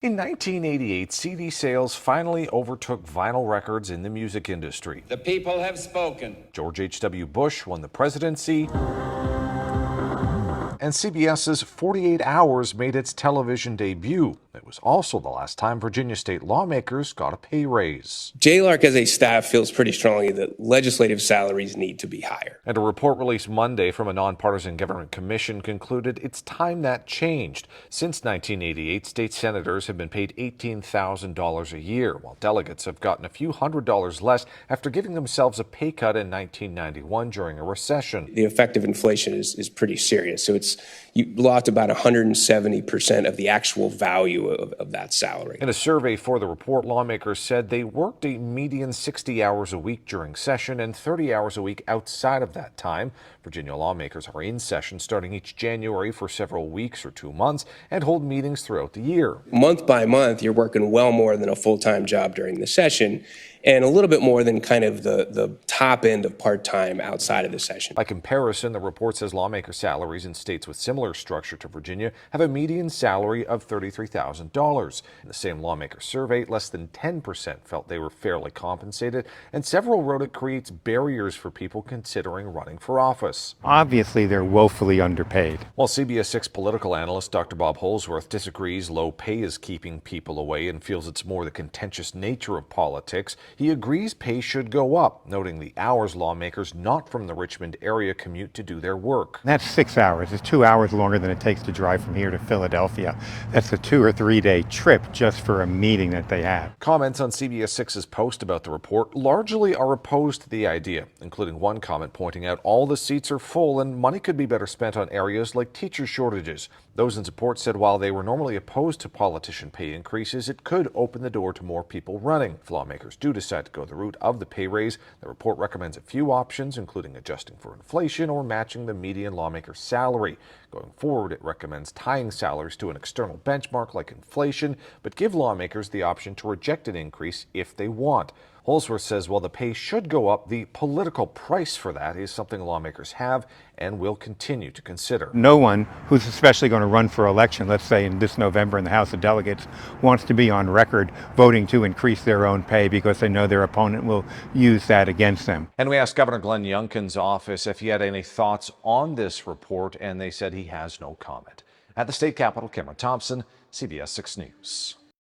In 1988, CD sales finally overtook vinyl records in the music industry. The people have spoken. George H.W. Bush won the presidency, and CBS's 48 Hours made its television debut. It was also the last time Virginia state lawmakers got a pay raise. JLARC as a staff feels pretty strongly that legislative salaries need to be higher. And a report released Monday from a nonpartisan government commission concluded it's time that changed. Since 1988, state senators have been paid $18,000 a year, while delegates have gotten a few $100s less after giving themselves a pay cut in 1991 during a recession. The effect of inflation is pretty serious. So you lost about 170% of the actual value of that salary. In a survey for the report, lawmakers said they worked a median 60 hours a week during session and 30 hours a week outside of that time. Virginia lawmakers are in session starting each January for several weeks or 2 months and hold meetings throughout the year. Month by month, you're working well more than a full-time job during the session, and a little bit more than kind of the top end of part-time outside of the session. By comparison, the report says lawmaker salaries in states with similar structure to Virginia have a median salary of $33,000. In the same lawmaker survey, less than 10% felt they were fairly compensated, and several wrote it creates barriers for people considering running for office. Obviously, they're woefully underpaid. While CBS 6 political analyst Dr. Bob Holsworth disagrees low pay is keeping people away and feels it's more the contentious nature of politics, he agrees pay should go up, noting the hours lawmakers not from the Richmond area commute to do their work. That's 6 hours. It's 2 hours longer than it takes to drive from here to Philadelphia. That's a 2 or 3 day trip just for a meeting that they have. Comments on CBS 6's post about the report largely are opposed to the idea, including one comment pointing out all the seats are full and money could be better spent on areas like teacher shortages. Those in support said while they were normally opposed to politician pay increases, it could open the door to more people running. If lawmakers do decide to go the route of the pay raise, the report recommends a few options, including adjusting for inflation or matching the median lawmaker's salary. Going forward, it recommends tying salaries to an external benchmark like inflation, but give lawmakers the option to reject an increase if they want. Holsworth says while the pay should go up, the political price for that is something lawmakers have and will continue to consider. No one who's especially going to run for election, let's say in this November in the House of Delegates, wants to be on record voting to increase their own pay because they know their opponent will use that against them. And we asked Governor Glenn Youngkin's office if he had any thoughts on this report, and they said he has no comment. At the state capitol, Cameron Thompson, CBS 6 News.